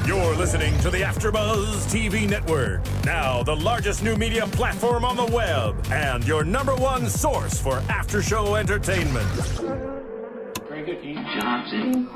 You're listening to the AfterBuzz TV network, now the largest new media platform on the web, and your #1 source for after-show entertainment. Very good, Keith. Johnson.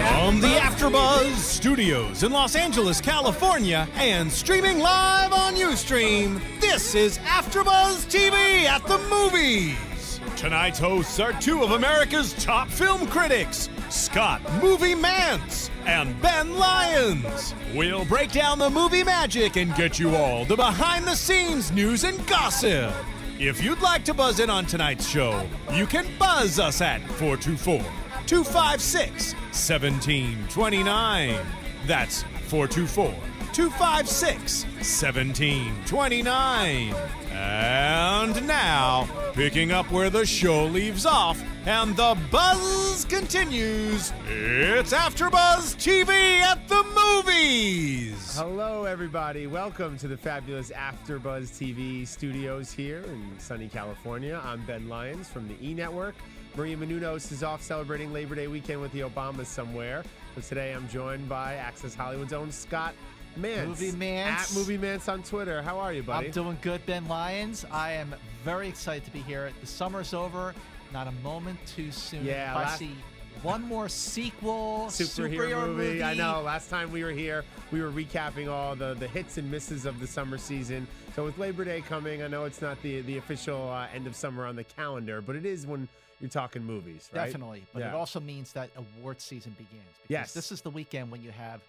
From the AfterBuzz Studios in Los Angeles, California, and streaming live on Ustream, this is AfterBuzz TV at the movies. Tonight's hosts are two of America's top film critics, Scott Movie Mantz and Ben Lyons. We'll break down the movie magic and get you all the behind-the-scenes news and gossip. If you'd like to buzz in on tonight's show, you can buzz us at 424-256-1729. That's 424-256-1729. And now, picking up where the show leaves off and the buzz continues, it's AfterBuzz TV at the movies. Hello, everybody. Welcome to the fabulous AfterBuzz TV studios here in sunny California. I'm Ben Lyons from the E! Network. Maria Menounos is off celebrating Labor Day weekend with the Obamas somewhere. But today I'm joined by Access Hollywood's own Scott Mantz. Movie Mantz. At Movie Mantz on Twitter. How are you, buddy? I'm doing good, Ben Lyons. I am very excited to be here. The summer's over. Not a moment too soon. Yeah, if I see one more sequel, superhero movie. I know. Last time we were here, we were recapping all the hits and misses of the summer season. So with Labor Day coming, I know it's not the official end of summer on the calendar, but it is when you're talking movies, right? Definitely. But it also means that award season begins. Because yes. This is the weekend when you have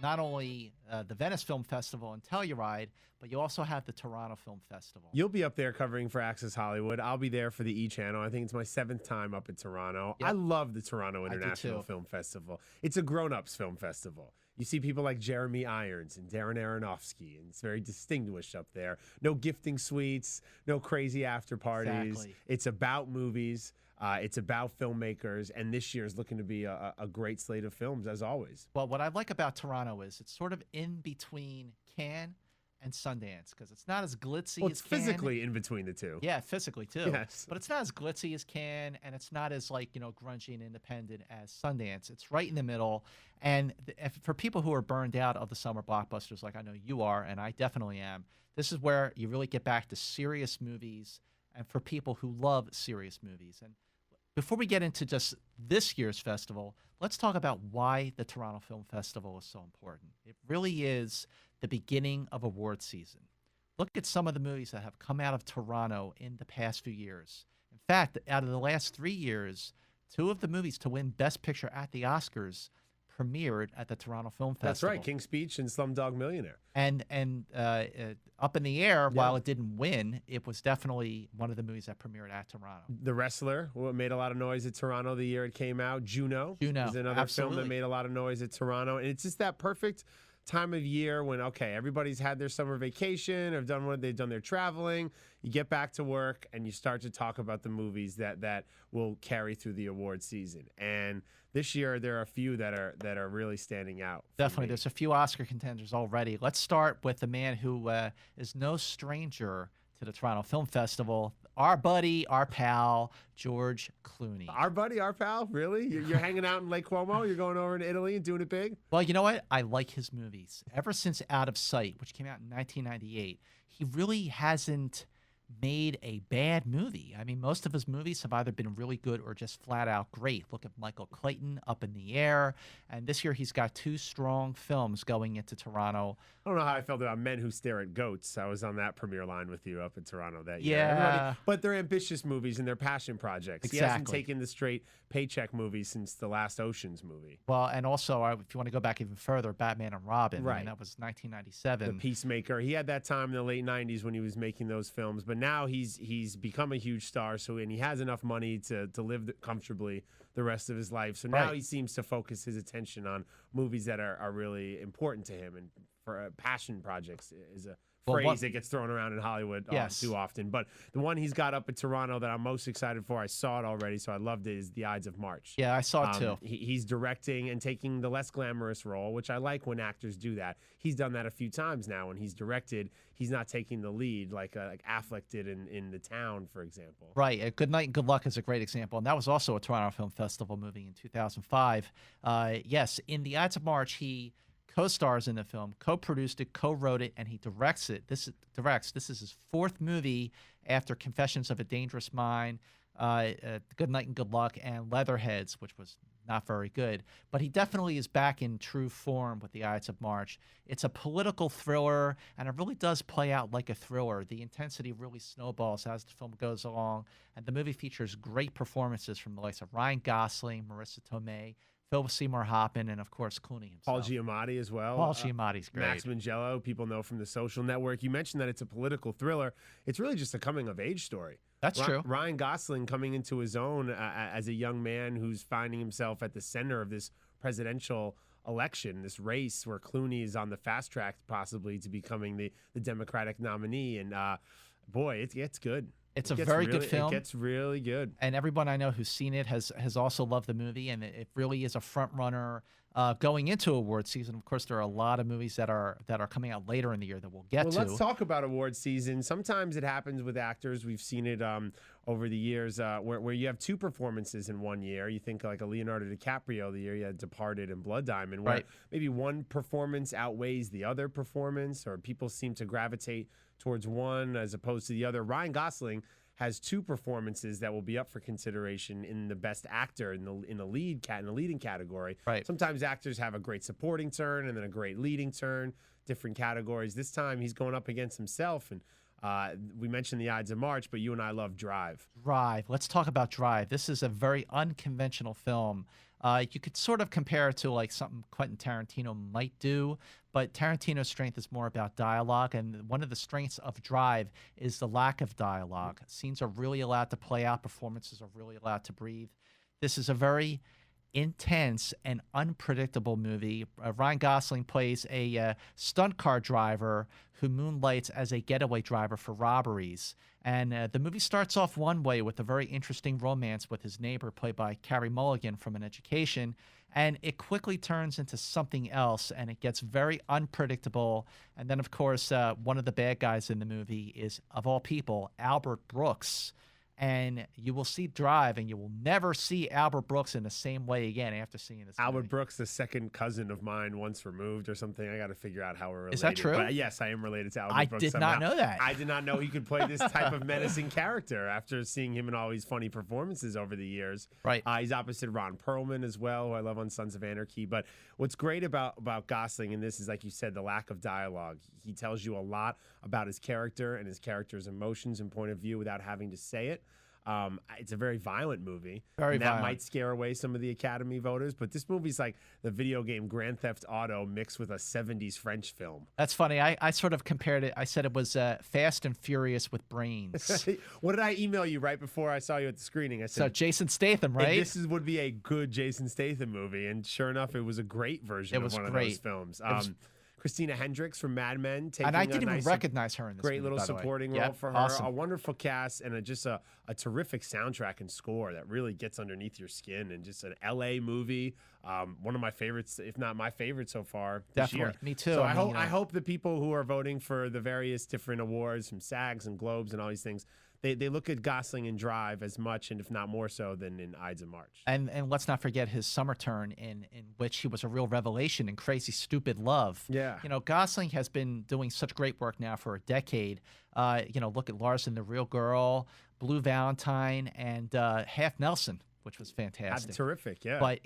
not only the Venice Film Festival and Telluride, but you also have the Toronto Film Festival. You'll be up there covering for Access Hollywood. I'll be there for the E! Channel. I think it's my 7th time up in Toronto. Yep. I love the Toronto International Film Festival. It's a grown-ups film festival. You see people like Jeremy Irons and Darren Aronofsky, and it's very distinguished up there. No gifting suites, no crazy after parties. Exactly. It's about movies. It's about filmmakers, and this year is looking to be a great slate of films, as always. Well, what I like about Toronto is it's sort of in between Cannes and Sundance, because it's not as glitzy Well, as it's Cannes. physically in between the two. Yeah, physically too. Yes. But it's not as glitzy as Cannes, and it's not as grungy and independent as Sundance. It's right in the middle. And for people who are burned out of the summer blockbusters, like I know you are, and I definitely am, this is where you really get back to serious movies, and for people who love serious movies. And before we get into just this year's festival, let's talk about why the Toronto Film Festival is so important. It really is the beginning of award season. Look at some of the movies that have come out of Toronto in the past few years. In fact, out of the last 3 years, 2 of the movies to win Best Picture at the Oscars premiered at the Toronto Film Festival. That's right, King's Speech and Slumdog Millionaire. And Up in the Air, while it didn't win, it was definitely one of the movies that premiered at Toronto. The Wrestler, what made a lot of noise at Toronto the year it came out. Juno is another film that made a lot of noise at Toronto. And it's just that perfect time of year when, okay, everybody's had their summer vacation, or they've done their traveling. You get back to work and you start to talk about the movies that will carry through the award season. And this year there are a few that are really standing out. Definitely, there's a few Oscar contenders already. Let's start with the man who is no stranger to the Toronto Film Festival. Our buddy, our pal, George Clooney. Our buddy, our pal? Really? You're hanging out in Lake Como? You're going over to Italy and doing it big? Well, you know what? I like his movies. Ever since Out of Sight, which came out in 1998, he really hasn't made a bad movie. I mean, most of his movies have either been really good or just flat out great. Look at Michael Clayton, Up in the Air. And this year he's got 2 strong films going into Toronto. I don't know how I felt about Men Who Stare at Goats. I was on that premiere line with you up in Toronto that year. Yeah. But they're ambitious movies and they're passion projects. Exactly. He hasn't taken the straight paycheck movie since the last Ocean's movie. Well, and also, if you want to go back even further, Batman and Robin. Right. I mean, that was 1997. The Peacemaker. He had that time in the late 90s when he was making those films. But now he's become a huge star, and he has enough money to live comfortably the rest of his life. So now he seems to focus his attention on movies that are really important to him, and for passion projects is a phrase that gets thrown around in Hollywood too often. But the one he's got up at Toronto that I'm most excited for, I saw it already, so I loved it, is The Ides of March. Yeah, I saw it too. He's directing and taking the less glamorous role, which I like when actors do that. He's done that a few times now. When he's directed, he's not taking the lead like Affleck did in The Town, for example. Right. Good Night and Good Luck is a great example. And that was also a Toronto Film Festival movie in 2005. Yes, in The Ides of March, he co-stars in the film, co-produced it, co-wrote it, and he directs it. This is his fourth movie after Confessions of a Dangerous Mind, Good Night and Good Luck, and Leatherheads, which was not very good. But he definitely is back in true form with The Ides of March. It's a political thriller, and it really does play out like a thriller. The intensity really snowballs as the film goes along, and the movie features great performances from the likes of Ryan Gosling, Marissa Tomei, Philip Seymour Hoffman, and of course Clooney himself. Paul Giamatti as well. Paul Giamatti's great. Max Mangello, people know from The Social Network. You mentioned that it's a political thriller. It's really just a coming-of-age story. That's true. Ryan Gosling coming into his own as a young man who's finding himself at the center of this presidential election, this race where Clooney is on the fast track possibly to becoming the Democratic nominee. And boy, it gets good. It's a very good film. It gets really good. And everyone I know who's seen it has also loved the movie, and it really is a front runner going into award season. Of course, there are a lot of movies that are coming out later in the year that we'll get to. Let's talk about award season. Sometimes it happens with actors. We've seen it over the years where you have two performances in one year. You think like a Leonardo DiCaprio the year you had Departed and Blood Diamond, where maybe one performance outweighs the other performance, or people seem to gravitate towards one as opposed to the other. Ryan Gosling has two performances that will be up for consideration in the Best Actor in the leading category. Right. Sometimes actors have a great supporting turn and then a great leading turn, different categories. This time he's going up against himself, and we mentioned The Ides of March, but you and I love Drive. Drive. Let's talk about Drive. This is a very unconventional film. You could sort of compare it to like something Quentin Tarantino might do, but Tarantino's strength is more about dialogue, and one of the strengths of Drive is the lack of dialogue. Scenes are really allowed to play out. Performances are really allowed to breathe. This is a very intense and unpredictable movie. Ryan Gosling plays a stunt car driver who moonlights as a getaway driver for robberies. And the movie starts off one way with a very interesting romance with his neighbor, played by Carey Mulligan from An Education. And it quickly turns into something else, and it gets very unpredictable. And then, of course, one of the bad guys in the movie is, of all people, Albert Brooks. And you will see Drive, and you will never see Albert Brooks in the same way again after seeing this movie. Albert Brooks, the second cousin of mine, once removed or something. I got to figure out how we're related. Is that true? But yes, I am related to Albert Brooks. I did not know that. I did not know he could play this type of menacing character after seeing him in all these funny performances over the years. Right. He's opposite Ron Perlman as well, who I love on Sons of Anarchy. But what's great about Gosling in this is, like you said, the lack of dialogue. He tells you a lot about his character and his character's emotions and point of view without having to say it. It's a very violent movie. Very violent. That might scare away some of the Academy voters, but this movie's like the video game Grand Theft Auto mixed with a 70s French film. That's funny. I sort of compared it. I said it was Fast and Furious with brains. What did I email you right before I saw you at the screening? I said, so Jason Statham, right? Would be a good Jason Statham movie, and sure enough, it was a great version of one of those films. Christina Hendricks from Mad Men. And I didn't even recognize her in this great movie, little supporting role for her. Awesome. A wonderful cast and just a terrific soundtrack and score that really gets underneath your skin, and just an L.A. movie. One of my favorites, if not my favorite so far this year. Me too. So I hope the people who are voting for the various different awards from SAGs and Globes and all these things, they look at Gosling in Drive as much, and if not more so, than in Ides of March. And let's not forget his summer turn in which he was a real revelation in Crazy Stupid Love. Yeah. You know, Gosling has been doing such great work now for a decade. Look at Lars and the Real Girl, Blue Valentine, and Half Nelson, which was fantastic. Terrific, yeah. But,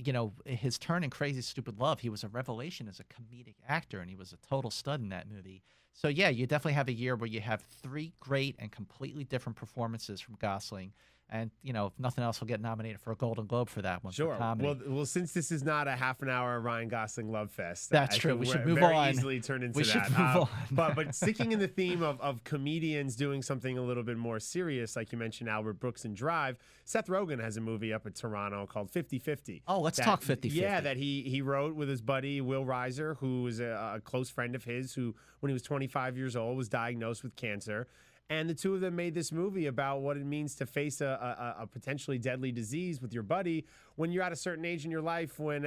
his turn in Crazy Stupid Love, he was a revelation as a comedic actor, and he was a total stud in that movie. So, yeah, you definitely have a year where you have three great and completely different performances from Gosling. And, if nothing else, he'll get nominated for a Golden Globe for that one. Sure. For comedy. Well, since this is not a half an hour Ryan Gosling love fest, that's I true. think We should move very on. Easily turn into we that. Should move on. but sticking in the theme of comedians doing something a little bit more serious, like you mentioned, Albert Brooks and Drive. Seth Rogen has a movie up at Toronto called 50-50. Oh, let's talk 50-50. Yeah, that he wrote with his buddy Will Reiser, who is a close friend of his, who when he was 25 years old was diagnosed with cancer. And the two of them made this movie about what it means to face a potentially deadly disease with your buddy when you're at a certain age in your life, when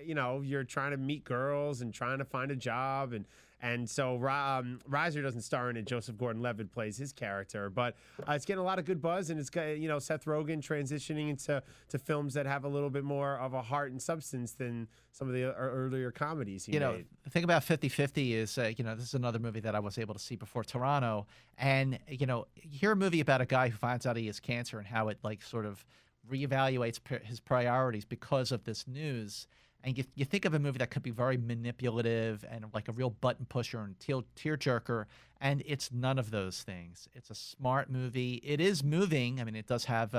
you're trying to meet girls and trying to find a job, and so Reiser doesn't star in it. Joseph Gordon-Levitt plays his character, but it's getting a lot of good buzz, and it's got Seth Rogen transitioning into films that have a little bit more of a heart and substance than some of the earlier comedies he made. The thing about 50-50 is, this is another movie that I was able to see before Toronto, and you hear a movie about a guy who finds out he has cancer and how it sort of reevaluates his priorities because of this news. And you think of a movie that could be very manipulative and like a real button pusher and tearjerker, and it's none of those things. It's a smart movie. It is moving. I mean, it does have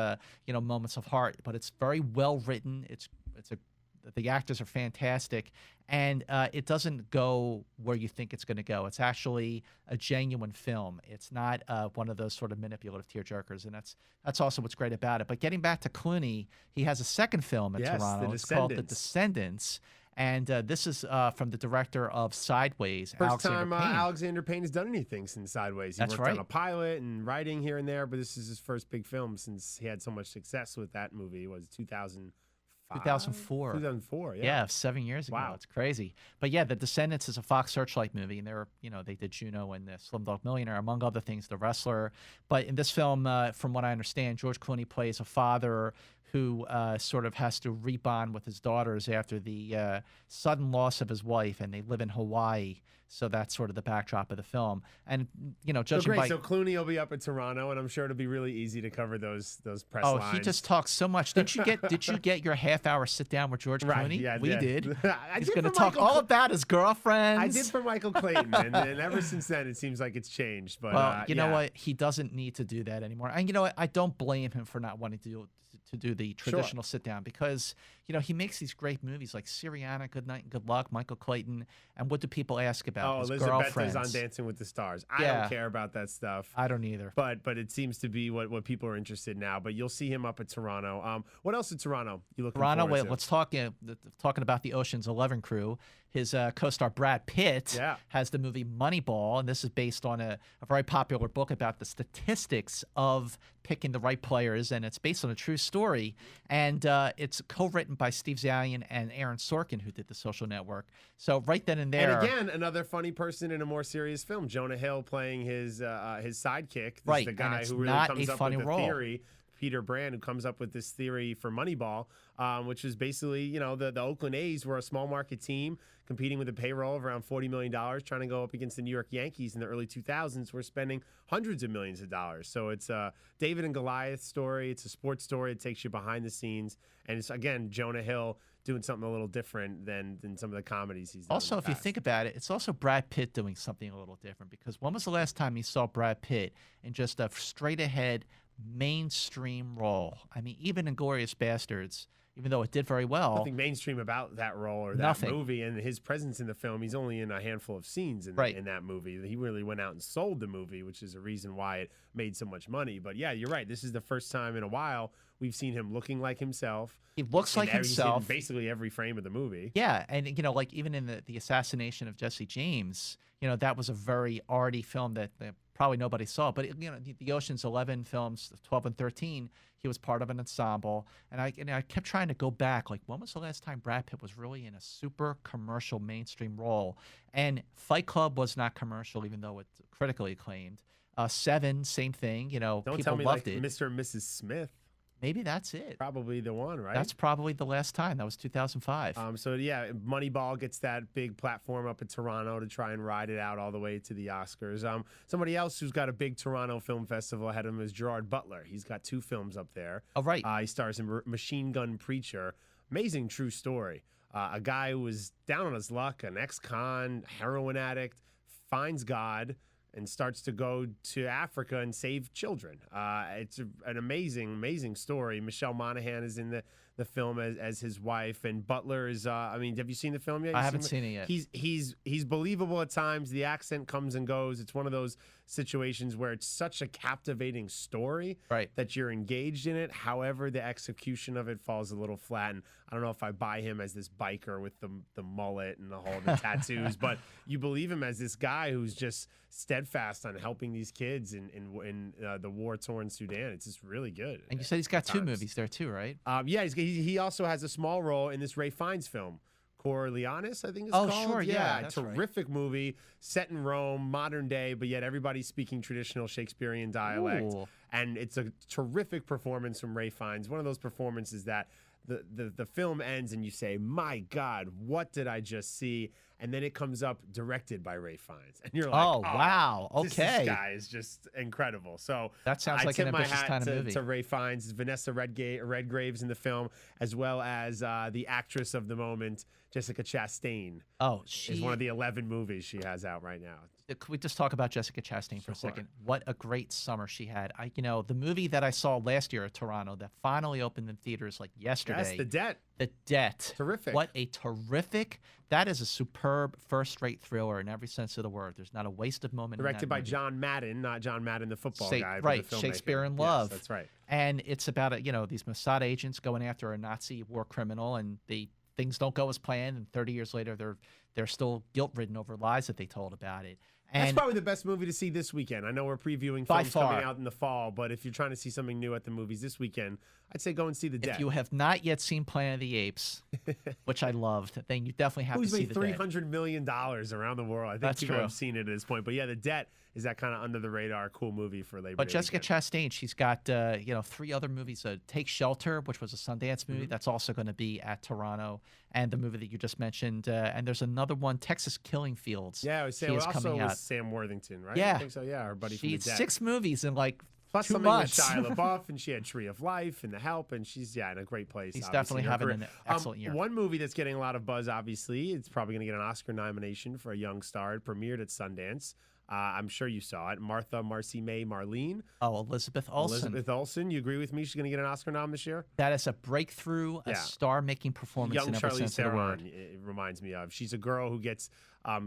moments of heart, but it's very well written. The actors are fantastic, and it doesn't go where you think it's going to go. It's actually a genuine film. It's not one of those sort of manipulative tearjerkers, and that's also what's great about it. But getting back to Clooney, he has a second film at Toronto. It's called The Descendants, and this is from the director of Sideways, First Alexander time Payne. Alexander Payne has done anything since Sideways. He That's worked right. on a pilot and writing here and there, but this is his first big film since he had so much success with that movie. It was 2004. 2004, yeah. Yeah, 7 years ago. Wow. It's crazy. But yeah, The Descendants is a Fox Searchlight movie, and they did Juno and the Slumdog Millionaire, among other things, The Wrestler. But in this film, from what I understand, George Clooney plays a father who sort of has to rebond with his daughters after the sudden loss of his wife, and they live in Hawaii. So that's sort of the backdrop of the film. And, judging by... So Clooney will be up at Toronto, and I'm sure it'll be really easy to cover those press lines. Oh, he just talks so much. Did you get your half-hour sit-down with George Clooney? Yeah, we did. He's going to for talk Michael all about his girlfriends. I did for Michael Clayton, and ever since then, it seems like it's changed. But well, you know what? He doesn't need to do that anymore. And you know what? I don't blame him for not wanting to do the traditional sit-down because, he makes these great movies like Syriana, Good Night and Good Luck, Michael Clayton, and what do people ask about? His girlfriends. Elizabeth is on Dancing with the Stars. I don't care about that stuff. I don't either. But it seems to be what people are interested in now. But you'll see him up at Toronto. What else at Toronto? You looking forward to? Let's talk. Talking about the Ocean's 11 crew. His co-star Brad Pitt has the movie Moneyball, and this is based on a very popular book about the statistics of picking the right players, and it's based on a true story. And it's co-written by Steve Zalian and Aaron Sorkin, who did The Social Network. So right then and there, and again, another funny person in a more serious film, Jonah Hill playing his sidekick. This is the guy who really comes up with the theory. Peter Brand, who comes up with this theory for Moneyball, which is basically, the Oakland A's were a small market team competing with a payroll of around $40 million, trying to go up against the New York Yankees in the early 2000s. We're spending hundreds of millions of dollars. So it's a David and Goliath story. It's a sports story. It takes you behind the scenes. And it's, again, Jonah Hill doing something a little different than some of the comedies he's done. Also, if you think about it, it's also Brad Pitt doing something a little different, because when was the last time you saw Brad Pitt in just a straight-ahead mainstream role? I mean, even Inglourious Bastards, even though it did very well. Nothing mainstream about that role or that movie, and his presence in the film. He's only in a handful of scenes in that movie. He really went out and sold the movie, which is a reason why it made so much money. But yeah, you're right. This is the first time in a while we've seen him looking like himself. He looks like himself. In basically every frame of the movie. Yeah, and like even in the assassination of Jesse James, that was a very arty film that probably nobody saw. But the Ocean's 11 films, 12 and 13, he was part of an ensemble, and I kept trying to go back, like, when was the last time Brad Pitt was really in a super commercial mainstream role? And Fight Club was not commercial, even though it's critically acclaimed. Seven, same thing. Don't people tell me loved like it. Mr. and Mrs. Smith. Maybe that's it. Probably the one, right? That's probably the last time. That was 2005. So yeah, Moneyball gets that big platform up in Toronto to try and ride it out all the way to the Oscars. Somebody else who's got a big Toronto Film Festival ahead of him is Gerard Butler. He's got 2 films up there. Oh, right. He stars in Machine Gun Preacher. Amazing true story. A guy who was down on his luck, an ex-con, heroin addict, finds God, and starts to go to Africa and save children. It's an amazing story. Michelle Monaghan is in the film as his wife, and Butler is. I mean, have you seen the film yet? I haven't seen it yet. He's believable at times. The accent comes and goes. It's one of those situations where it's such a captivating story that you're engaged in it. However, the execution of it falls a little flat. And I don't know if I buy him as this biker with the mullet and the tattoos, but you believe him as this guy who's just steadfast on helping these kids in the war-torn Sudan. It's just really good. And you said he's got two movies there too, right? Yeah, he also has a small role in this Ray Fiennes film, Coriolanus, I think it's called. Oh, sure, yeah. Terrific movie, set in Rome, modern day, but yet everybody's speaking traditional Shakespearean dialect. Ooh. And it's a terrific performance from Ray Fiennes. One of those performances that the film ends and you say, my God, what did I just see? And then it comes up directed by Ray Fiennes. And you're like, oh wow. Okay. This guy is just incredible. So that sounds like an ambitious kind of movie. To Ray Fiennes, Vanessa Redgrave's in the film, as well as the actress of the moment, Jessica Chastain. Oh, she is one of the 11 movies she has out right now. Could we just talk about Jessica Chastain for a second? What a great summer she had. The movie that I saw last year at Toronto that finally opened in theaters like yesterday. Yes, The Debt. The Debt. Terrific. What a terrific. That is a superb first-rate thriller in every sense of the word. There's not a wasted moment. Directed by movie. John Madden, not John Madden, the football guy. Right, Shakespeare in Love. Yes, that's right. And it's about these Mossad agents going after a Nazi war criminal, and things don't go as planned. And 30 years later, they're still guilt-ridden over lies that they told about it. And that's probably the best movie to see this weekend. I know we're previewing films coming out in the fall, but if you're trying to see something new at the movies this weekend, I'd say go and see The Debt. If you have not yet seen Planet of the Apes, which I loved, then you definitely have to see The Debt. He's made $300 million around the world. I think people have seen it at this point. But yeah, The Debt is that kind of under the radar cool movie for Labor Day. But Jessica Chastain, she's got 3 other movies. Take Shelter, which was a Sundance movie, that's also going to be at Toronto, and the movie that you just mentioned. And there's another one, Texas Killing Fields. Yeah, it was also with Sam Worthington, right? Yeah, I think so. Yeah, her buddy from The Debt. 6 movies in like Plus 2 something months. with Shia LaBeouf, and she had Tree of Life and The Help, and she's in a great place. He's definitely having an excellent year. One movie that's getting a lot of buzz, obviously, it's probably going to get an Oscar nomination for a young star. It premiered at Sundance. I'm sure you saw it. Marcy May Marlene. Oh, Elizabeth Olsen. Elizabeth Olsen. You agree with me? She's going to get an Oscar nom this year? That is a breakthrough, a star-making performance young in every Charlize sense of the word. Theron, it reminds me of. She's a girl who gets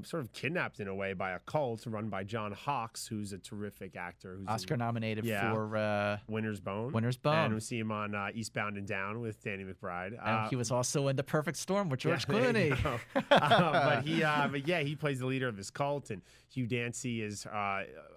sort of kidnapped in a way by a cult run by John Hawkes, who's a terrific actor. Who's Oscar nominated for Winter's Bone. Winter's Bone. And we see him on Eastbound and Down with Danny McBride. And he was also in The Perfect Storm with George Clooney. He plays the leader of this cult, and Hugh Dancy is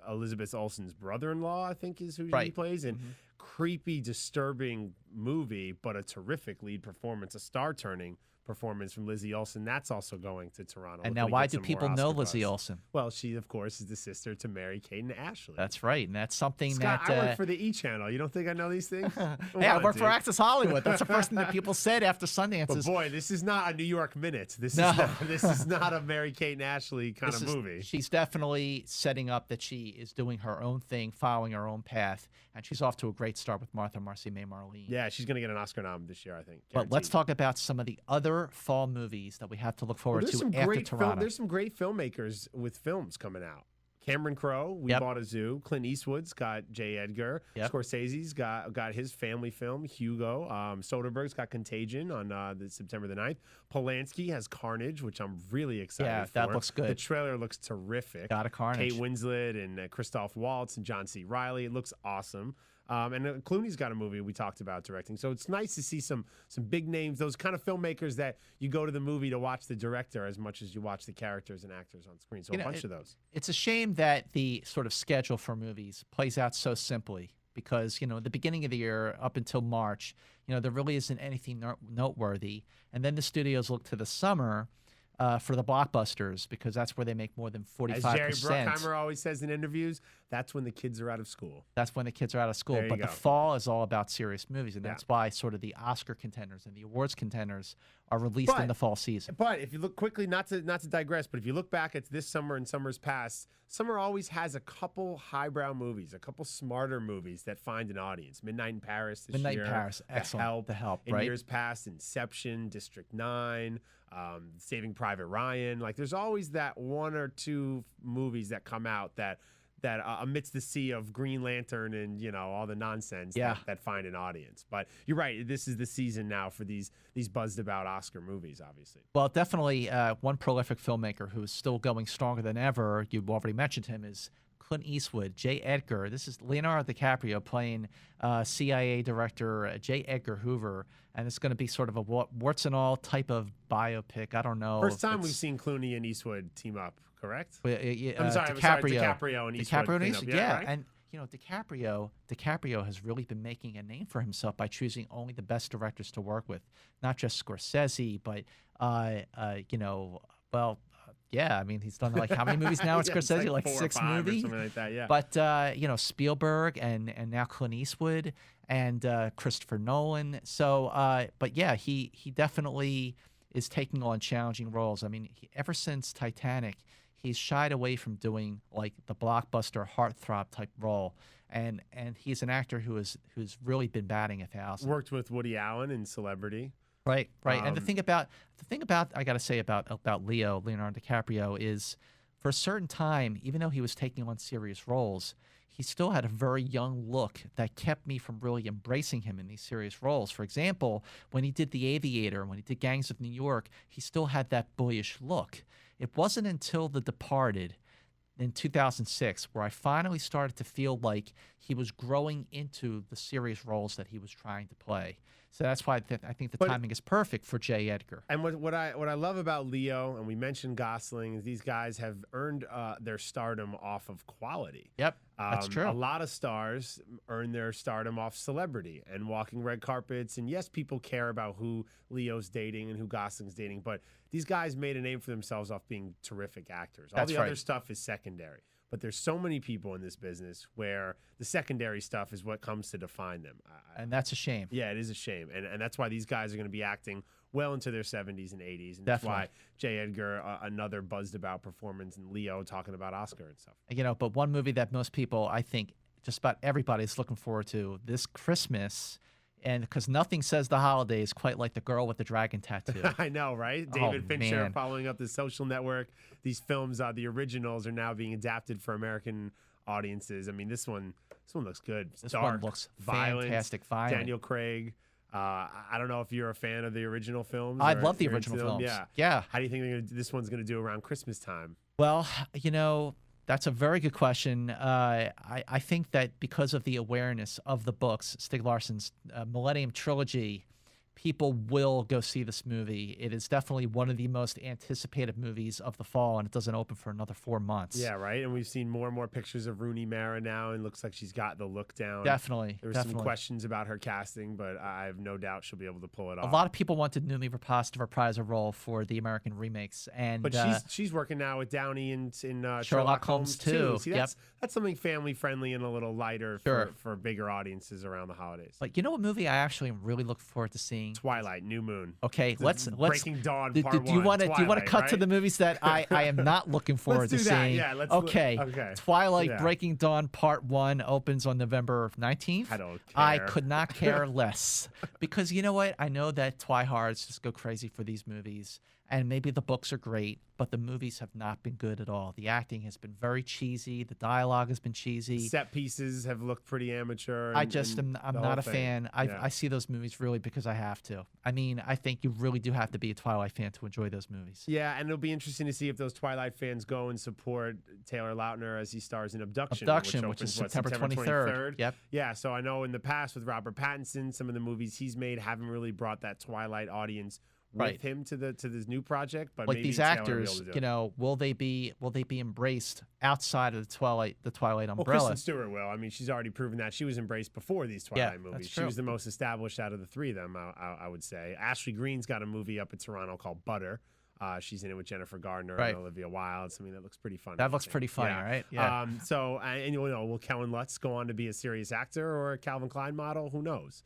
Elizabeth Olsen's brother-in-law, I think is who he plays. And creepy, disturbing movie, but a terrific lead performance, a star-turning performance from Lizzie Olsen. That's also going to Toronto. And now, why do people know Lizzie Olsen? Well, she, of course, is the sister to Mary-Kate and Ashley. That's right, and that's something Scott, I work for the E! Channel. You don't think I know these things? Hey, I work for Access Hollywood. That's the first thing that people said after Sundance. But boy, this is not a New York Minute. This is not a Mary-Kate and Ashley kind of movie. She's definitely setting up that she is doing her own thing, following her own path, and she's off to a great start with Marcy May Marlene. Yeah, she's going to get an Oscar nom this year, I think. But let's talk about some of the other fall movies that we have to look forward to after Toronto. There's some great filmmakers with films coming out. Cameron Crowe, We Bought a Zoo. Clint Eastwood's got J. Edgar. Scorsese's got his family film, Hugo. Soderbergh's got Contagion on September the 9th. Polanski has Carnage, which I'm really excited for. That looks good. The trailer looks terrific. Got a Carnage. Kate Winslet and Christoph Waltz and John C. Reilly. It looks awesome. And Clooney's got a movie we talked about directing. So it's nice to see some big names, those kind of filmmakers that you go to the movie to watch the director as much as you watch the characters and actors on screen. So a bunch of those. It's a shame that the sort of schedule for movies plays out so simply because, at the beginning of the year up until March, there really isn't anything noteworthy. And then the studios look to the summer for the blockbusters because that's where they make more than 45%. As Jerry Bruckheimer always says in interviews, that's when the kids are out of school. That's when the kids are out of school. But the fall is all about serious movies, and that's why sort of the Oscar contenders and the awards contenders are released in the fall season. But if you look quickly, not to digress, but if you look back at this summer and summers past, summer always has a couple highbrow movies, a couple smarter movies that find an audience. Midnight in Paris this year. Midnight in Paris, excellent. The Help. In years past, Inception, District 9, Saving Private Ryan. Like, there's always that one or two movies that come out that amidst the sea of Green Lantern and, you know, all the nonsense that find an audience. But you're right. This is the season now for these buzzed about Oscar movies, obviously. Well, definitely one prolific filmmaker who is still going stronger than ever, you've already mentioned him, is Clint Eastwood. J. Edgar. This is Leonardo DiCaprio playing CIA director J. Edgar Hoover. And it's going to be sort of a warts and all type of biopic. I don't know. First time we've seen Clooney and Eastwood team up, correct? I'm sorry, DiCaprio and Eastwood. DiCaprio and Eastwood, yeah. Right? And, you know, DiCaprio has really been making a name for himself by choosing only the best directors to work with. Not just Scorsese, but, you know, well... yeah, I mean, he's done like how many movies now? It's Scorsese, like 6 movies, or something like that. Yeah. But you know, Spielberg and now Clint Eastwood and Christopher Nolan. So, but yeah, he definitely is taking on challenging roles. I mean, ever since Titanic, he's shied away from doing like the blockbuster heartthrob type role, and he's an actor who's really been batting 1,000. Worked with Woody Allen in Celebrity. Right. And the thing about I got to say about Leonardo DiCaprio is, for a certain time, even though he was taking on serious roles, he still had a very young look that kept me from really embracing him in these serious roles. For example, when he did The Aviator, when he did Gangs of New York, he still had that boyish look. It wasn't until The Departed in 2006 where I finally started to feel like he was growing into the serious roles that he was trying to play. So that's why I think the timing is perfect for J. Edgar. And what I love about Leo, and we mentioned Gosling, is these guys have earned their stardom off of quality. Yep, that's true. A lot of stars earn their stardom off celebrity and walking red carpets. And yes, people care about who Leo's dating and who Gosling's dating, but these guys made a name for themselves off being terrific actors. All the other stuff is secondary. But there's so many people in this business where the secondary stuff is what comes to define them. And that's a shame. Yeah, it is a shame. And that's why these guys are going to be acting well into their 70s and 80s. And that's why J. Edgar, another buzzed about performance, and Leo talking about Oscar and stuff. You know, but one movie that most people, I think just about everybody's looking forward to this Christmas, and because nothing says the holidays quite like The Girl with the Dragon Tattoo. I know, right? David Fincher following up The Social Network. These films, the originals, are now being adapted for American audiences. I mean, this one looks good. This dark, one looks violent, fantastic. Daniel Craig. I don't know if you're a fan of the original films. I love the original films. Yeah. How do you think this one's going to do around Christmas time? Well, you know, that's a very good question. I think that because of the awareness of the books, Stieg Larsson's Millennium Trilogy, people will go see this movie. It is definitely one of the most anticipated movies of the fall, and it doesn't open for another 4 months. Yeah, right? And we've seen more and more pictures of Rooney Mara now, and looks like she's got the look down. Definitely. There were some questions about her casting, but I have no doubt she'll be able to pull it off. A lot of people wanted Noomi Rapace to reprise a role for the American remakes. But she's working now with Downey in Sherlock Holmes too. See, that's something family-friendly and a little lighter for bigger audiences around the holidays. But you know what movie I actually really look forward to seeing? Twilight, New Moon. Okay, let's Breaking Dawn Part 1. Do you want to cut to the movies that I am not looking forward to seeing? Yeah, okay. Twilight Breaking Dawn Part 1 opens on November 19th. I don't care. I could not care less, because you know what? I know that Twihards just go crazy for these movies, and maybe the books are great, but the movies have not been good at all. The acting has been very cheesy. The dialogue has been cheesy. Set pieces have looked pretty amateur. I'm not a fan. I see those movies really because I have to. I mean, I think you really do have to be a Twilight fan to enjoy those movies. Yeah, and it'll be interesting to see if those Twilight fans go and support Taylor Lautner as he stars in Abduction, which is September 23rd. Yep. Yeah, so I know in the past with Robert Pattinson, some of the movies he's made haven't really brought that Twilight audience with him to this new project, but like maybe these actors, you know, will they be embraced outside of the Twilight umbrella? Well, Kristen Stewart will. I mean, she's already proven that she was embraced before these Twilight movies. That's true. She was the most established out of the three of them, I would say. Ashley Greene's got a movie up in Toronto called Butter. She's in it with Jennifer Gardner and Olivia Wilde. So, I mean, that looks pretty funny. That looks pretty funny, right? Yeah. And you know, will Kellen Lutz go on to be a serious actor or a Calvin Klein model? Who knows?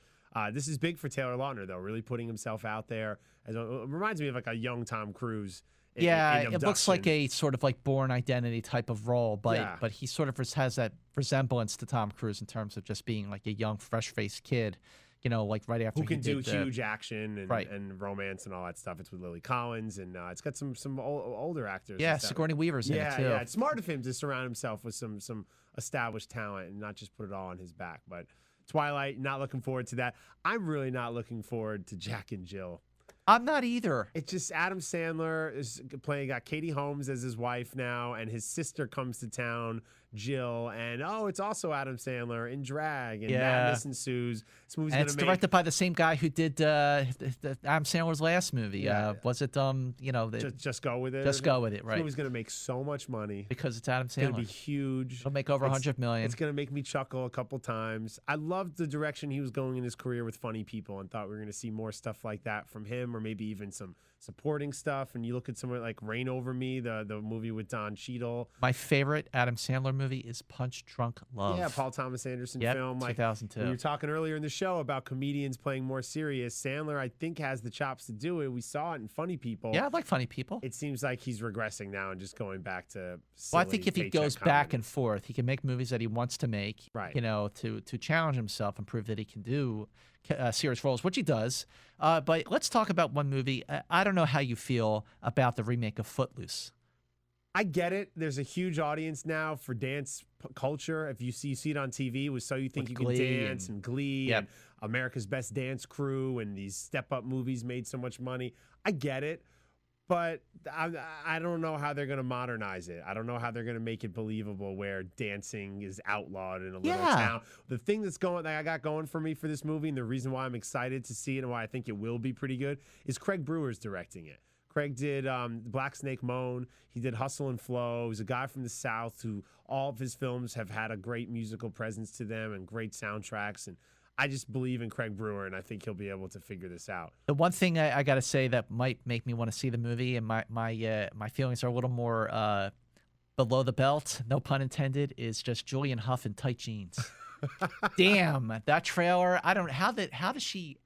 This is big for Taylor Lautner, though, really putting himself out there. It reminds me of like a young Tom Cruise. In it looks like a sort of like Bourne Identity type of role, but he sort of has that resemblance to Tom Cruise in terms of just being like a young, fresh-faced kid. like right after who can do did, huge action and romance and all that stuff. It's with Lily Collins, and it's got some older actors. Yeah, Sigourney Weaver's in it too. Yeah, it's smart of him to surround himself with some established talent and not just put it all on his back. But Twilight, not looking forward to that. I'm really not looking forward to Jack and Jill. I'm not either. It's just Adam Sandler is got Katie Holmes as his wife now, and his sister comes to town, Jill, and it's also Adam Sandler in drag, and madness ensues. This movie's and it's directed by the same guy who did Adam Sandler's last movie. Was it Just Go With It? Just Go With It, right? This movie's gonna make so much money because it's Adam Sandler. It's gonna be huge. It'll make over $100 million. It's gonna make me chuckle a couple times. I loved the direction he was going in his career with funny people, and thought we were gonna see more stuff like that from him, or maybe even some supporting stuff. And you look at somewhere like Reign Over Me, the movie with Don Cheadle. My favorite Adam Sandler movie is Punch Drunk Love. Yeah, Paul Thomas Anderson film. 2002. We were talking earlier in the show about comedians playing more serious. Sandler, I think, has the chops to do it. We saw it in Funny People. Yeah, I like Funny People. It seems like he's regressing now and just going back to silly Well, I think if he goes comedy. back and forth, he can make movies that he wants to make, right? To challenge himself and prove that he can do serious roles, which he does. But let's talk about one movie. I don't know how you feel about the remake of Footloose. I get it. There's a huge audience now for dance culture. If you see it on TV, with So You Think You Can Dance and Glee and America's Best Dance Crew, and these step-up movies made so much money. I get it. But I don't know how they're going to modernize it. I don't know how they're going to make it believable where dancing is outlawed in a little town. The thing that I got going for me for this movie, and the reason why I'm excited to see it and why I think it will be pretty good, is Craig Brewer's directing it. Craig did Black Snake Moan. He did Hustle and Flow. He's a guy from the South who all of his films have had a great musical presence to them and great soundtracks. And I just believe in Craig Brewer, and I think he'll be able to figure this out. The one thing I got to say that might make me want to see the movie, and my feelings are a little more below the belt, no pun intended, is just Julian Hough in tight jeans. Damn, that trailer! I don't how does she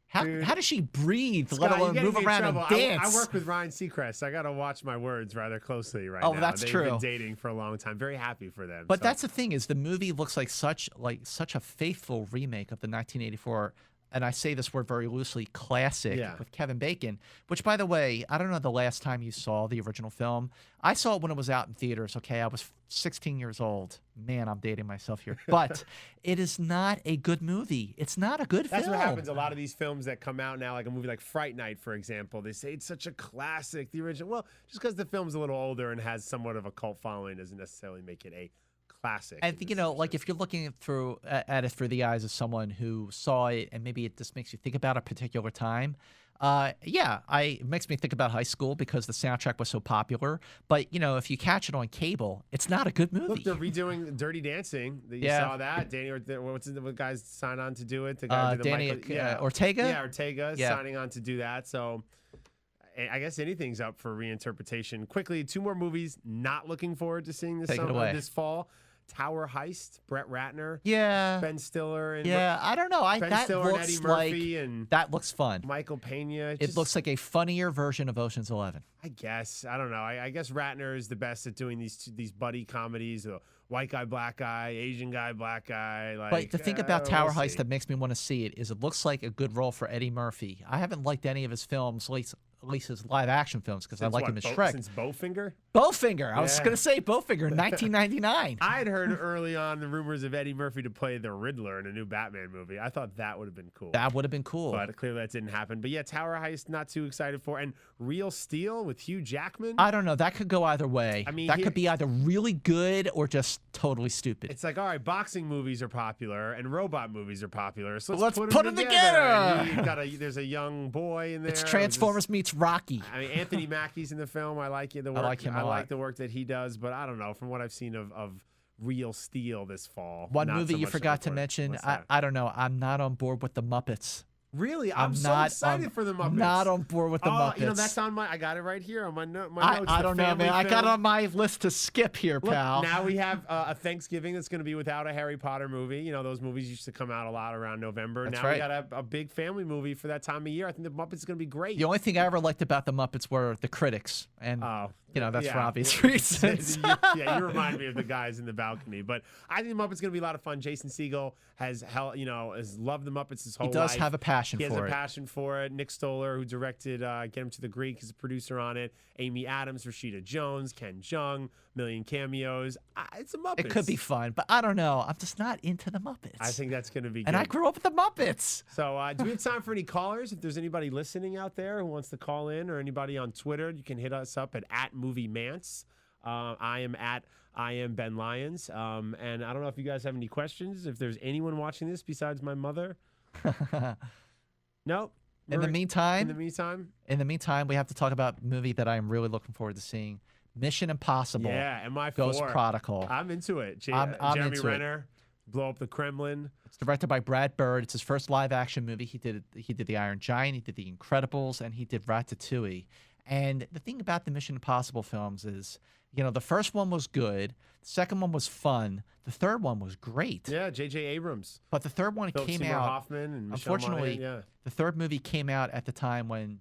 breathe, Scott, let alone move around and dance? I work with Ryan Seacrest. I got to watch my words rather closely now. Oh, that's true. They've been dating for a long time. Very happy for them. But that's the thing, is the movie looks like such a faithful remake of the 1984. And I say this word very loosely, classic with Kevin Bacon, which, by the way, I don't know the last time you saw the original film. I saw it when it was out in theaters, okay? I was 16 years old. Man, I'm dating myself here. But it is not a good movie. It's not a good film. That's what happens. A lot of these films that come out now, like a movie like Fright Night, for example, they say it's such a classic, the original. Well, just because the film's a little older and has somewhat of a cult following doesn't necessarily make it a classic. I think, like if you're looking at it through the eyes of someone who saw it and maybe it just makes you think about a particular time, it makes me think about high school because the soundtrack was so popular. But, if you catch it on cable, it's not a good movie. Look, they're redoing Dirty Dancing. You saw that. Danny, what guys signed on to do it? The guy Danny Ortega? Yeah, Ortega is signing on to do that. So I guess anything's up for reinterpretation. Quickly, 2 more movies not looking forward to seeing this fall. Tower Heist, Brett Ratner, Ben Stiller, and I don't know. Ben Stiller and Eddie Murphy, and that looks fun. Michael Pena. It looks like a funnier version of Ocean's 11. I guess. I don't know. I guess Ratner is the best at doing these buddy comedies. White guy, black guy, Asian guy, black guy. But the thing about Tower Heist that makes me want to see it is it looks like a good role for Eddie Murphy. I haven't liked any of his films, at least his live action films, because I like him as Shrek. Since Bowfinger? Bowfinger. I was going to say Bowfinger, 1999. I had heard early on the rumors of Eddie Murphy to play the Riddler in a new Batman movie. I thought that would have been cool. That would have been cool. But clearly that didn't happen. But yeah, Tower Heist, not too excited for. And Real Steel with Hugh Jackman? I don't know. That could go either way. I mean, that could be either really good or just totally stupid. It's like, all right, boxing movies are popular and robot movies are popular. So let's put them together. There's a young boy in there. It's Transformers meets Rocky. I mean, Anthony Mackie's in the film. I like it. I like the work that he does, but I don't know. From what I've seen of Real Steel this fall. One movie you forgot to mention, I don't know. I'm not on board with the Muppets. Really? I'm so excited for the Muppets. Not on board with the Muppets. That's on I got it right here on my notes. I don't know, man. I got it on my list to skip here, pal. Now we have a Thanksgiving that's going to be without a Harry Potter movie. Those movies used to come out a lot around November. That's now right. We got a big family movie for that time of year. I think the Muppets is going to be great. The only thing I ever liked about the Muppets were the critics. And that's for obvious reasons. Yeah, you remind me of the guys in the balcony. But I think the Muppets going to be a lot of fun. Jason Segel has loved the Muppets his whole life. He does have a passion for it. He has a passion for it. Nick Stoller, who directed Get Him to the Greek, is a producer on it. Amy Adams, Rashida Jones, Ken Jeong, million cameos. It's a Muppets. It could be fun, but I don't know. I'm just not into the Muppets. I think that's going to be good. And I grew up with the Muppets. So do we have time for any callers? If there's anybody listening out there who wants to call in, or anybody on Twitter, you can hit us up at Movie Mantz. I am Ben Lyons. And I don't know if you guys have any questions. If there's anyone watching this besides my mother. Nope. In the meantime, we have to talk about a movie that I'm really looking forward to seeing. Mission Impossible. Yeah, MI4. Ghost Protocol. I'm into it. I'm Jeremy into Renner, blow up the Kremlin. It's directed by Brad Bird. It's his first live-action movie. He did The Iron Giant, he did The Incredibles, and he did Ratatouille. And the thing about the Mission Impossible films is, the first one was good, the second one was fun, the third one was great. Yeah, J.J. Abrams. But the third one came Seymour out. Hoffman and Unfortunately, Monaghan, the third movie came out at the time when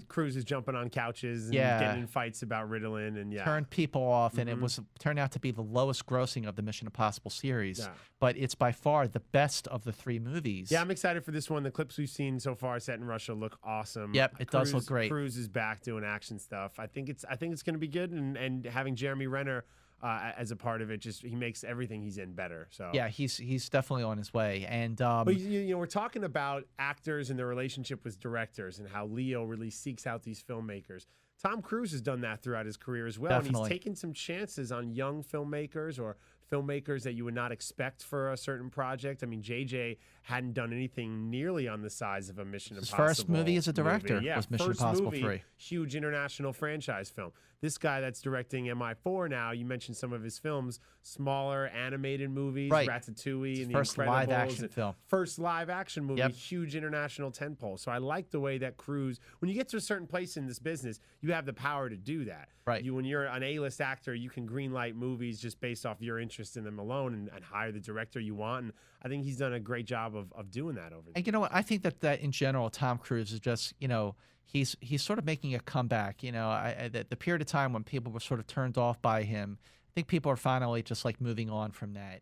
Cruise is jumping on couches and yeah, getting in fights about Ritalin and turned people off, and it turned out to be the lowest grossing of the Mission Impossible series. Yeah. But it's by far the best of the three movies. Yeah, I'm excited for this one. The clips we've seen so far set in Russia look awesome. Yep, it does look great. Cruise is back doing action stuff. I think it's going to be good, and having Jeremy Renner as a part of it, he makes everything he's in better. So yeah, he's definitely on his way. And but we're talking about actors and their relationship with directors, and how Leo really seeks out these filmmakers. Tom Cruise has done that throughout his career as well. Definitely. And he's taken some chances on young filmmakers or filmmakers that you would not expect for a certain project. I mean, JJ hadn't done anything nearly on the size of a Mission Impossible. His first movie as a director was Mission Impossible 3. Huge international franchise film. This guy that's directing MI4 now, you mentioned some of his films, smaller animated movies, right. Ratatouille, and The first Incredibles. live action film. First live action movie, Yep. huge international tentpole. So I like the way that Cruise, when you get to a certain place in this business, you have the power to do that. Right. When you're an A-list actor, you can greenlight movies just based off your interest in them alone, and hire the director you want. And I think he's done a great job of doing that over there. And you know what? I think that in general, Tom Cruise is just, he's sort of making a comeback. The period of time when people were sort of turned off by him, I think people are finally just like moving on from that.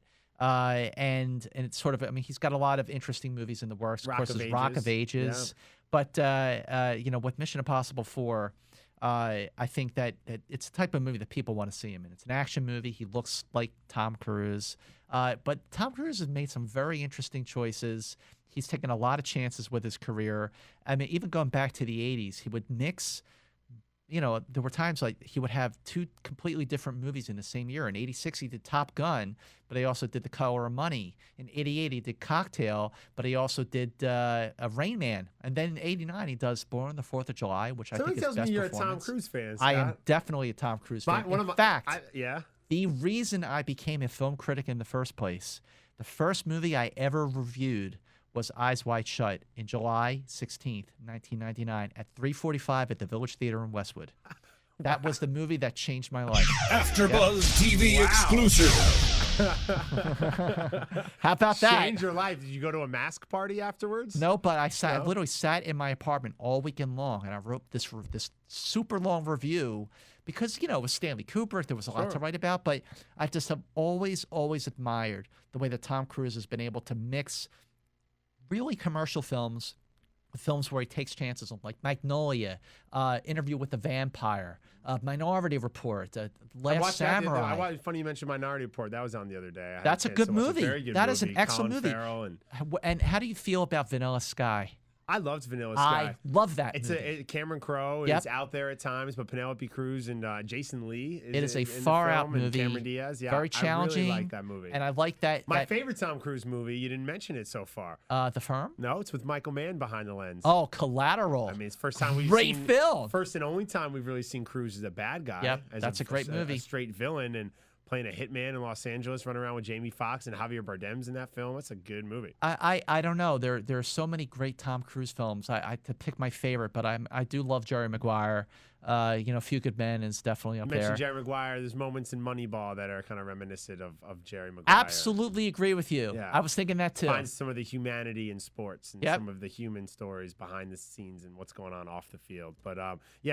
And it's sort of, he's got a lot of interesting movies in the works. Of course, there's Rock of Ages. Yeah. But, with Mission Impossible 4, I think that it's the type of movie that people want to see him in. It's an action movie. He looks like Tom Cruise. But Tom Cruise has made some very interesting choices. He's taken a lot of chances with his career. Even going back to the 80s, he would mix, there were times like he would have two completely different movies in the same year. In 86, he did Top Gun, but he also did The Color of Money. In 88, he did Cocktail, but he also did Rain Man. And then in 89, he does Born on the 4th of July, which I think is best performance. Somebody tells me you're a Tom Cruise fan, Scott. I am definitely a Tom Cruise fan. In fact, the reason I became a film critic in the first place, the first movie I ever reviewed was Eyes Wide Shut in July 16th, 1999 at 3:45 at the Village Theater in Westwood. That was the movie that changed my life. AfterBuzz TV exclusive. How about that? Changed your life. Did you go to a mask party afterwards? No, but I literally sat in my apartment all weekend long, and I wrote this super long review because, it was Stanley Kubrick. There was a lot to write about, but I just have always admired the way that Tom Cruise has been able to mix really commercial films, films where he takes chances on, like Magnolia, Interview with the Vampire, Minority Report, Last Samurai. Funny you mentioned Minority Report. That was on the other day. That's a good movie. That is an excellent movie. Farrell and how do you feel about Vanilla Sky? I loved Vanilla Sky. I love that movie. It's Cameron Crowe. Yep. It's out there at times, but Penelope Cruz and Jason Lee. It is a far-out movie. Cameron Diaz. Yeah, very challenging. I really like that movie. And I like that. My favorite Tom Cruise movie, you didn't mention it so far. The Firm? No, it's with Michael Mann behind the lens. Oh, Collateral. It's the first time we've seen... Great film. First and only time we've really seen Cruise as a bad guy. Yep, that's a great movie. A straight villain, and playing a hitman in Los Angeles, running around with Jamie Foxx and Javier Bardem's in that film. That's a good movie. I don't know. There are so many great Tom Cruise films. To pick my favorite, but I do love Jerry Maguire. A Few Good Men is definitely up You there. mentioned Jerry Maguire. There's moments in Moneyball that are kind of reminiscent of Jerry Maguire. Absolutely agree with you. Yeah. I was thinking that too. Finds some of the humanity in sports and Yep. some of the human stories behind the scenes and what's going on off the field. But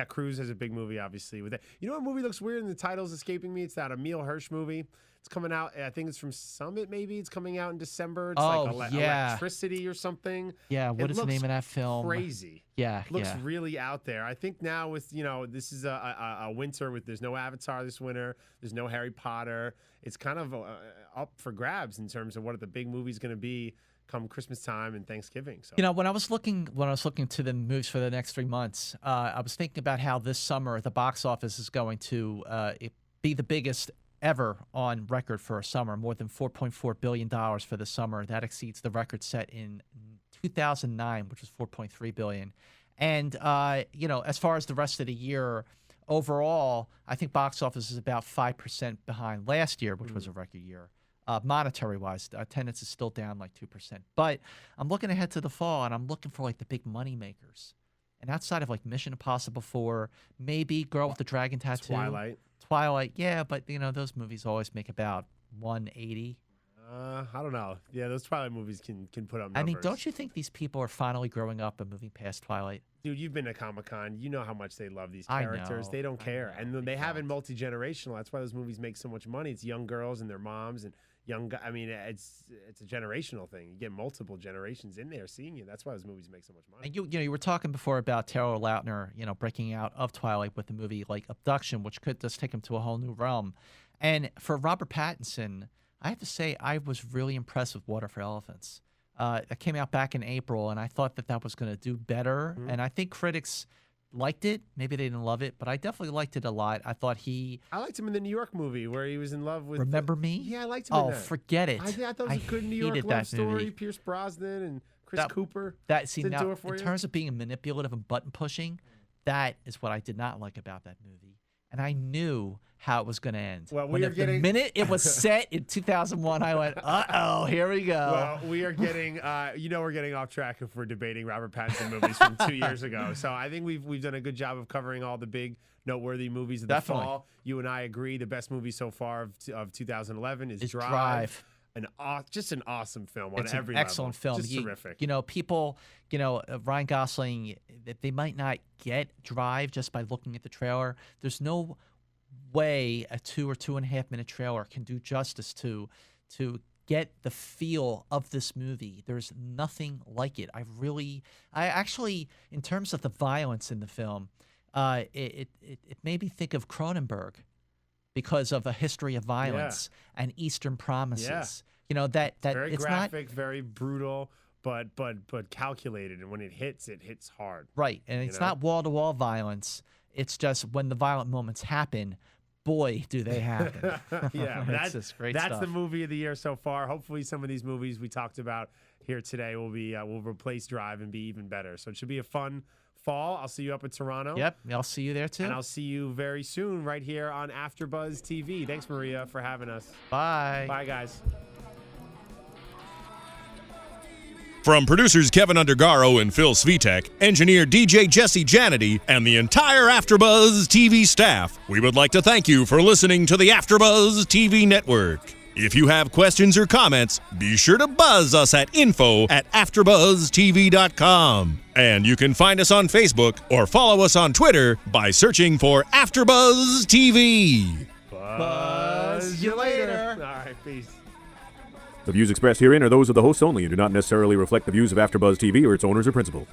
Cruise has a big movie, obviously, with it. You know what movie looks weird and the title's escaping me? It's that Emil Hirsch movie. It's coming out. I think it's from Summit. Maybe it's coming out in December. It's like Electricity or something. Yeah. What is the name of that film? Crazy. Yeah. It looks really out there. I think now with this is a winter with there's no Avatar this winter. There's no Harry Potter. It's kind of up for grabs in terms of what the big movie's going to be come Christmas time and Thanksgiving. So when I was looking to the movies for the next 3 months, I was thinking about how this summer the box office is going to be the biggest ever on record for a summer, more than $4.4 billion for the summer. That exceeds the record set in 2009, which was $4.3 billion. And, as far as the rest of the year, overall, I think box office is about 5% behind last year, which was a record year. Monetary-wise, attendance is still down like 2%. But I'm looking ahead to the fall, and I'm looking for like the big money makers. And outside of like Mission Impossible 4, maybe Girl with the Dragon Tattoo. Twilight, yeah, but those movies always make about 180. I don't know. Yeah, those Twilight movies can put up numbers. I mean, don't you think these people are finally growing up and moving past Twilight? Dude, you've been to Comic-Con. You know how much they love these characters. They don't care. And they have it multi-generational. That's why those movies make so much money. It's young girls and their moms and young guys. I mean, it's a generational thing. You get multiple generations in there seeing you. That's why those movies make so much money. And you were talking before about Taylor Lautner, breaking out of Twilight with the movie like Abduction, which could just take him to a whole new realm. And for Robert Pattinson, I have to say I was really impressed with Water for Elephants. That came out back in April, and I thought that was going to do better. And I think critics liked it. Maybe they didn't love it, but I definitely liked it a lot. I liked him in the New York movie where he was in love with. Remember Me? Yeah, I liked him in that. Oh, forget it. I thought it was a good New York love story. Pierce Brosnan and Chris Cooper. In terms of being manipulative and button pushing, that is what I did not like about that movie. And I knew how it was going to end. Well, the minute it was set in 2001, I went, uh-oh, here we go. Well, we are getting, we're getting off track if we're debating Robert Pattinson movies from 2 years ago. So I think we've done a good job of covering all the big noteworthy movies of the fall. You and I agree the best movie so far of 2011 is Drive. Just an awesome film on every level. It's an excellent film. Just terrific. People, Ryan Gosling, they might not get Drive just by looking at the trailer. There's no way a 2 or 2.5 minute trailer can do justice to get the feel of this movie. There's nothing like it. I actually, in terms of the violence in the film, it made me think of Cronenberg because of A History of Violence and Eastern Promises. Yeah. That very it's graphic, very brutal, but calculated, and when it hits hard. Right, and it's not wall-to-wall violence. It's just when the violent moments happen, boy, do they happen. That's just great That's stuff. the movie of the year so far. Hopefully some of these movies we talked about here today will replace Drive and be even better. So it should be a fun fall. I'll see you up at Toronto. Yep, I'll see you there too. And I'll see you very soon right here on AfterBuzz TV. Thanks, Maria, for having us. Bye. Bye, guys. From producers Kevin Undergaro and Phil Svitek, engineer DJ Jesse Janity, and the entire AfterBuzz TV staff, we would like to thank you for listening to the AfterBuzz TV network. If you have questions or comments, be sure to buzz us at info@AfterBuzzTV.com. And you can find us on Facebook or follow us on Twitter by searching for AfterBuzz TV. Buzz you later. All right, peace. The views expressed herein are those of the hosts only and do not necessarily reflect the views of AfterBuzz TV or its owners or principals.